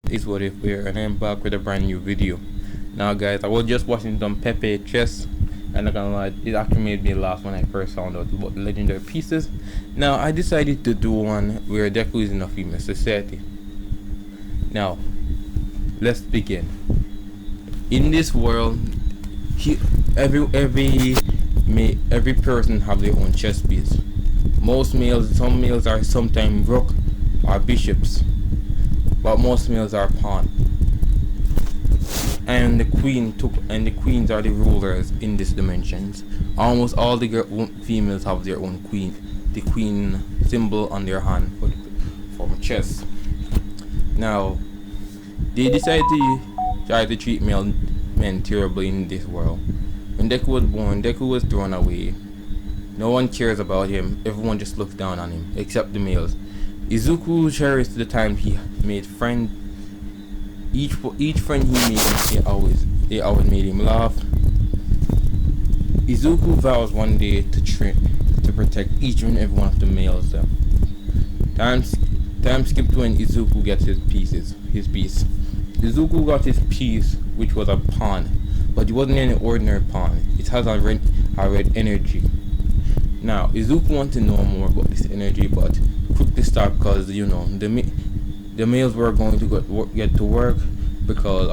Is what if we're and I'm back with a brand new video. Now guys, I was just watching some Pepe chess and not gonna lie, it actually made me laugh when I first found out about the legendary pieces. Now I decided to do one where Deku is in a female society. Now let's begin. In this world, every person have their own chess piece. Some males are sometimes rook or bishops, but most males are pawn. And the queens are the rulers in these dimensions. Almost all the females have their own queen, the queen symbol on their hand for chess. Now, they decided to try to treat men terribly in this world. When Deku was born, Deku was thrown away. No one cares about him. Everyone just looks down on him, except the males. Izuku cherished the time he made friends. Each friend he made, they always made him laugh. Izuku vows one day to protect each and every one of the males. Time skipped when Izuku gets his piece. Izuku got his piece, which was a pawn, but it wasn't any ordinary pawn. It has a red energy. Now Izuku wants to know more about this energy, but quickly stopped because the males were going to get to work because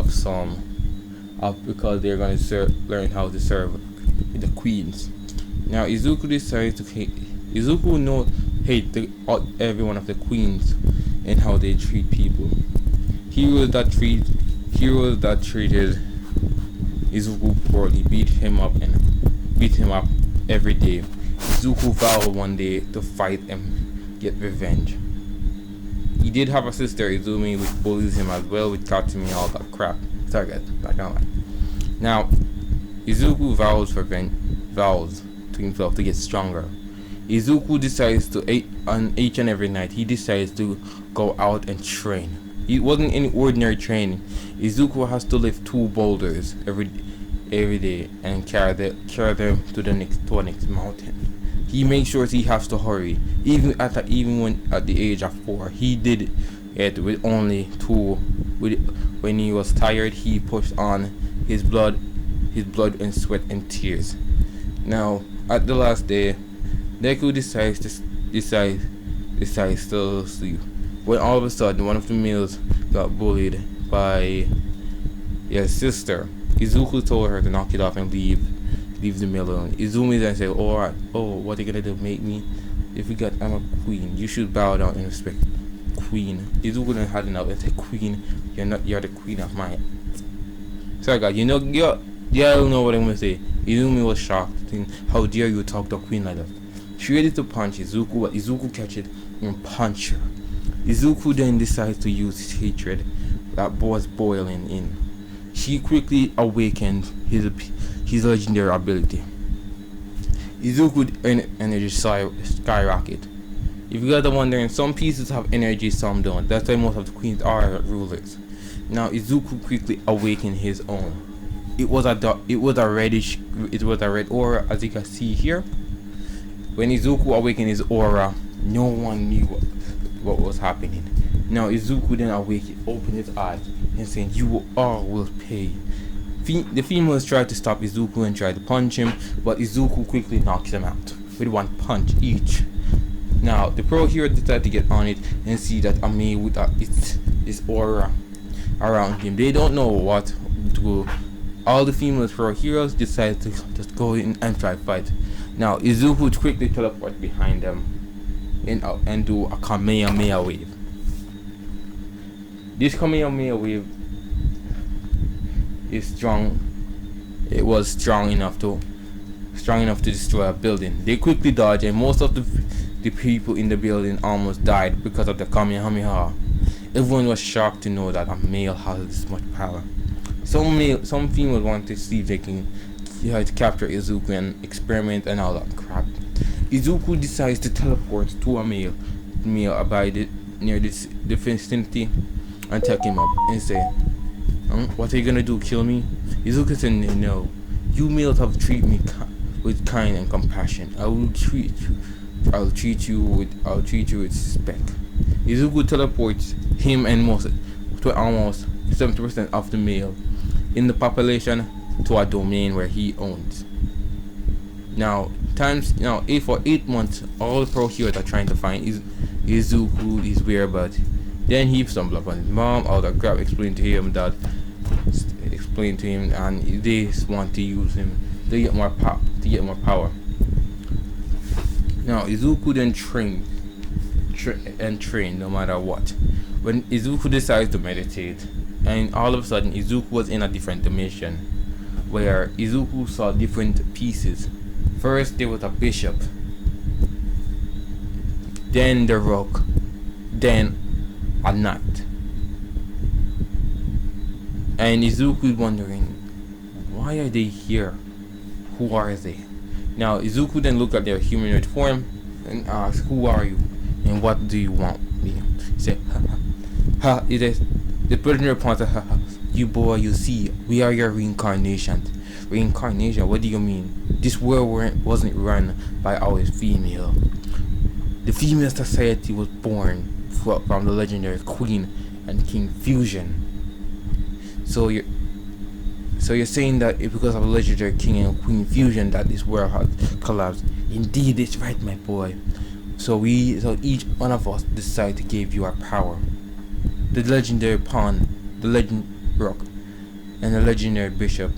they're going to learn how to serve the queens. Now Izuku decides to hate every one of the queens and how they treat people. Heroes that treated Izuku poorly beat him up every day. Izuku vowed one day to fight and get revenge. He did have a sister, Izumi, which bullies him as well, which taught me all that crap. Sorry guys, back on. Now, Izuku vows to himself to get stronger. Izuku decides on each and every night, he decides to go out and train. It wasn't any ordinary training. Izuku has to lift 2 boulders every day and carry them to the next mountain. He makes sure he has to hurry. Even when at the age of 4, he did it with only 2. When he was tired, he pushed on his blood and sweat and tears. Now, at the last day, Deku decides to sleep. When all of a sudden, one of the males got bullied by his sister. Izuku told her to knock it off and leave the mill alone. Izumi then said, "Alright, what are you gonna do? Make me? I'm a queen. You should bow down and respect queen." Izuku then had enough and said, "Queen, you're the queen of mine." Sorry guys, you don't know what I'm gonna say. Izumi was shocked, thinking, "How dare you talk to a queen like that?" She ready to punch Izuku, but Izuku catch it and punch her. Izuku then decides to use his hatred that was boiling in. She quickly awakened his legendary ability. Izuku's energy skyrocket. If you guys are wondering, some pieces have energy, some don't. That's why most of the queens are rulers. Now Izuku quickly awakened his own. It was a red aura, as you can see here. When Izuku awakened his aura, no one knew what was happening. Now Izuku then opened his eyes and saying, "You all will pay." The females tried to stop Izuku and tried to punch him, but Izuku quickly knocks them out with 1 punch each. Now the pro hero decided to get on it and see that Ami with its aura around him. They don't know what to do. All the females pro heroes decided to just go in and try to fight. Now Izuku quickly teleport behind them and do a Kamehameha wave. This Kamehameha wave is strong. It was strong enough to destroy a building. They quickly dodged, and most of the people in the building almost died because of the Kamehameha. Everyone was shocked to know that a male has this much power. Some females want to see if they can capture Izuku and experiment and all that crap. Izuku decides to teleport to a male near the vicinity and take him up and say, "What are you gonna do? Kill me?" Izuku said, "No. You males have treated me with kind and compassion. I will treat you with respect." Izuku teleports him and most to almost 70% of the male in the population to a domain where he owns. Now, for 8 months, all the procurators are trying to find Izuku, his whereabouts. Then he stumbled upon his mom. All the crap explained to him, and they want to use him to get more power. Now, Izuku then trained no matter what. When Izuku decides to meditate, and all of a sudden Izuku was in a different dimension, where Izuku saw different pieces. First there was a bishop, then the rock, then a knot. And Izuku is wondering, why are they here? Who are they? Now Izuku then looked at their humanoid form and asked, who are you? And what do you want me? He said, ha, it is. The prisoner replied, ha, you boy, you see, we are your reincarnation. Reincarnation? What do you mean? This world wasn't run by our female. The female society was born from the legendary Queen and King Fusion. So you're saying that it's because of the legendary King and Queen Fusion that this world has collapsed? Indeed, it's right, my boy. So each one of us decide to give you our power. The legendary pawn, the legend rock, and the legendary bishop,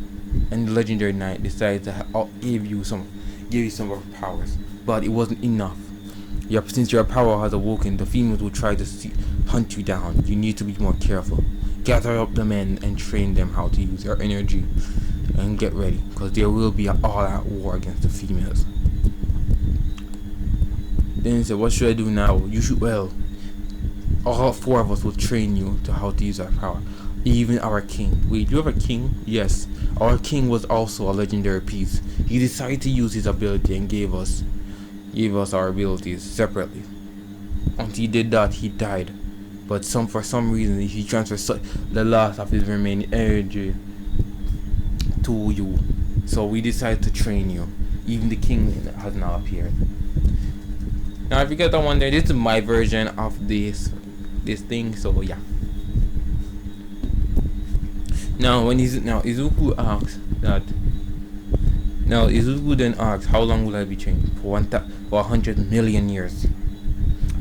and the legendary knight decided to give you some of our powers, but it wasn't enough. Since your power has awoken, the females will try to hunt you down. You need to be more careful. Gather up the men and train them how to use their energy, and get ready, because there will be an all-out war against the females. Then he said, what should I do now? You should, all 4 of us will train you to how to use our power. Even our king. Wait, you have a king? Yes. Our king was also a legendary piece. He decided to use his ability and gave us our abilities separately. Once he did that, he died. But for some reason, he transferred the last of his remaining energy to you. So we decided to train you. Even the king has now appeared. Now, if you get that one there, this is my version of this thing. So yeah. Now Izuku then asks, how long will I be trained? For 100 million years.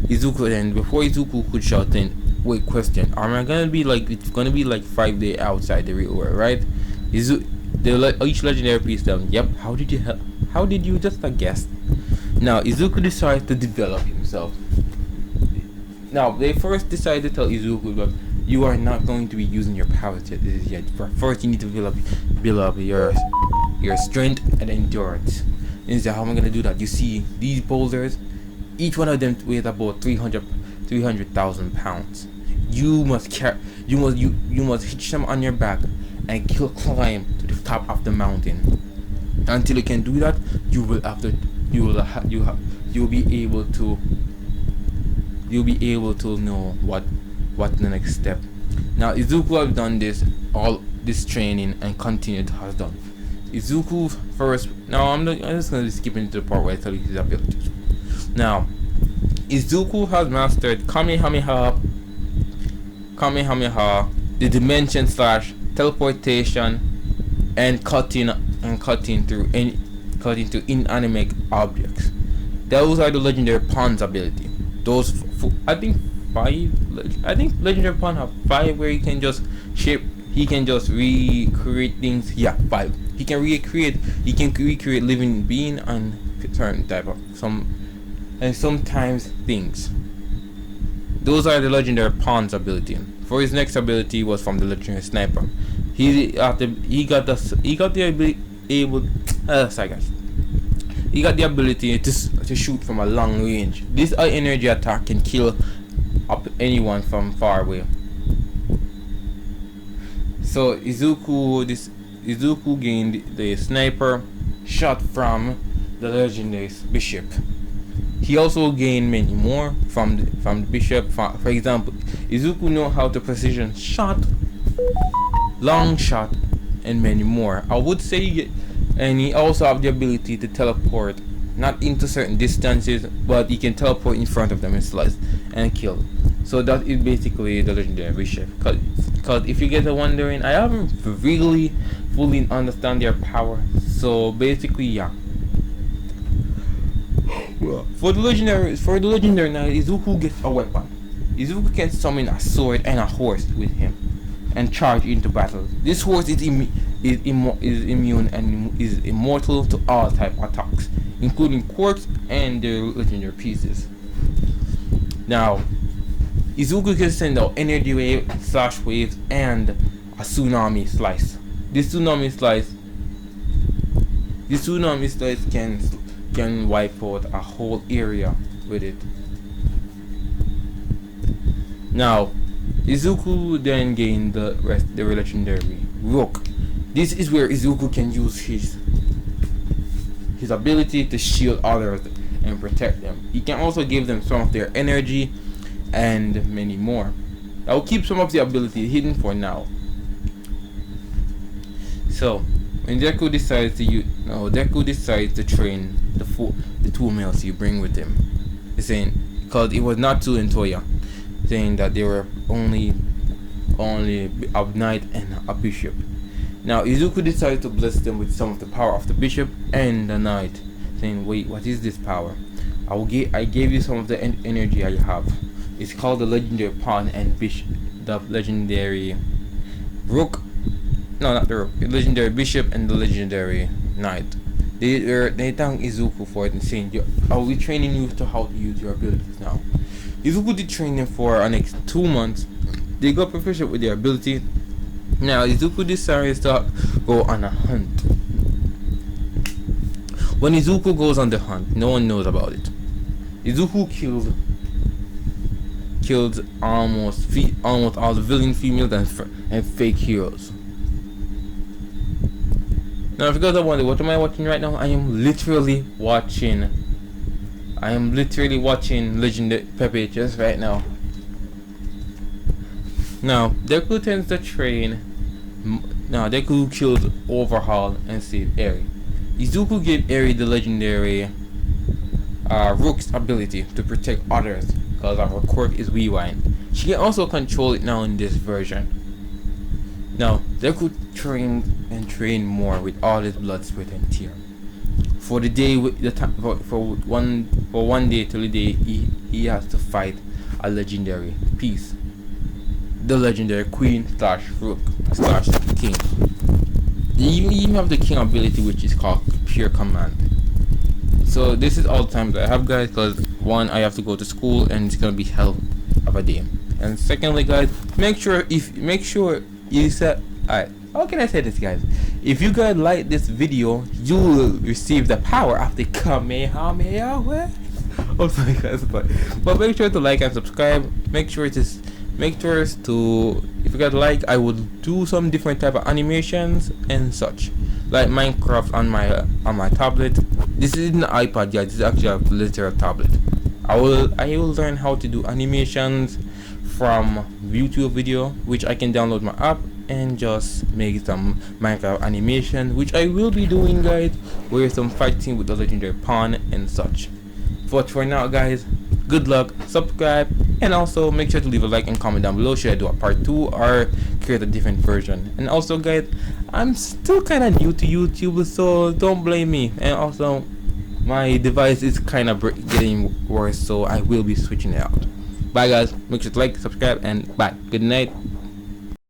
Before Izuku could shout in, wait, question, am I gonna be like, it's gonna be like 5 days outside the real world, right? Each legendary piece them, yep, how did you just guess? Now Izuku decides to develop himself. Now they first decided to tell Izuku that you are not going to be using your powers yet. First you need to build up your strength and endurance. And he said, how am I going to do that? You see, these boulders, each one of them weighs about 300,000 pounds. You must hitch them on your back and climb to the top of the mountain. Until you can do that, you'll be able to know what the next step. Now Izuku has done all this training and continued has done. Izuku first. Now I'm just gonna skip into the part where I tell you his abilities. Now Izuku has mastered Kamehameha, the dimension slash teleportation, and cutting to inanimate objects. Those are the legendary pawn's ability. Those I think legendary pawn have 5 where he can just recreate things. Yeah, 5. He can recreate living being and certain type of sometimes things. Those are the legendary pawn's ability. For his next ability was from the legendary sniper. He got the ability to shoot from a long range. This high energy attack can kill up anyone from far away. So Izuku gained the sniper shot from the legendary bishop. He also gained many more from the bishop. For example, Izuku know how to precision shot, long shot, and many more. I would say, and he also have the ability to teleport, not into certain distances, but he can teleport in front of them and slice and kill. So that is basically the legendary bishop. Cause if you guys are wondering, I haven't really fully understand their power. So basically, yeah. For the legendary now, Izuku gets a weapon. Izuku can summon a sword and a horse with him, and charge into battle. This horse is immune and is immortal to all type attacks, including quirks and their legendary pieces. Now, Izuku can send out energy wave, slash waves, and a tsunami slice. This tsunami slice can wipe out a whole area with it. Now, Izuku then gained the legendary Rook. This is where Izuku can use his ability to shield others and protect them. He can also give them some of their energy and many more. I will keep some of the ability hidden for now. So, when Deku decides to train the two males he bring with him. He's saying, because it was Natsu and Toya, saying that they were only a knight and a bishop. Now Izuku decided to bless them with some of the power of the bishop and the knight, saying, wait, what is this power? I gave you some of the energy I have. It's called the legendary pawn and bishop, the legendary rook. No, not the rook. The legendary bishop and the legendary knight. They thank Izuku for it and saying, are we training you to how to use your abilities now? Izuku did train them for the next 2 months. They got proficient with their ability. Now Izuku decides to go on a hunt. When Izuku goes on the hunt, no one knows about it. Izuku killed almost all the villain females and fake heroes. Now if you guys are wondering, what am I watching right now? I am literally watching Legendary Pepe just right now. Now Deku tends to train. Now Deku killed Overhaul and saved Eri. Izuku gave Eri the legendary Rook's ability to protect others because of her quirk is Rewind. She can also control it now in this version. Now Deku trained more with all his blood, sweat and tear. For the day for one day till the day he has to fight a legendary piece, the legendary queen / rook / king. You even have the king ability, which is called pure command. So this is all the time that I have, guys, because one, I have to go to school and it's gonna be hell of a day, and secondly, guys, make sure you set. Alright, how can I say this, guys? If you guys like this video, you will receive the power of the Kamehameha. Oh sorry guys, but make sure to like and subscribe. Make sure to, if you guys like, I will do some different type of animations and such, like Minecraft on my tablet. This isn't an iPad, guys. This is actually a literal tablet. I will learn how to do animations from YouTube video, which I can download my app and just make some Minecraft animation, which I will be doing, guys, with some fighting with the legendary pawn and such. But for now, guys, good luck, subscribe, and also make sure to leave a like and comment down below. Should I do a part 2 or create a different version? And also, guys, I'm still kind of new to YouTube, so don't blame me. And also, my device is kind of getting worse, so I will be switching it out. Bye guys, make sure to like, subscribe, and bye. Good night.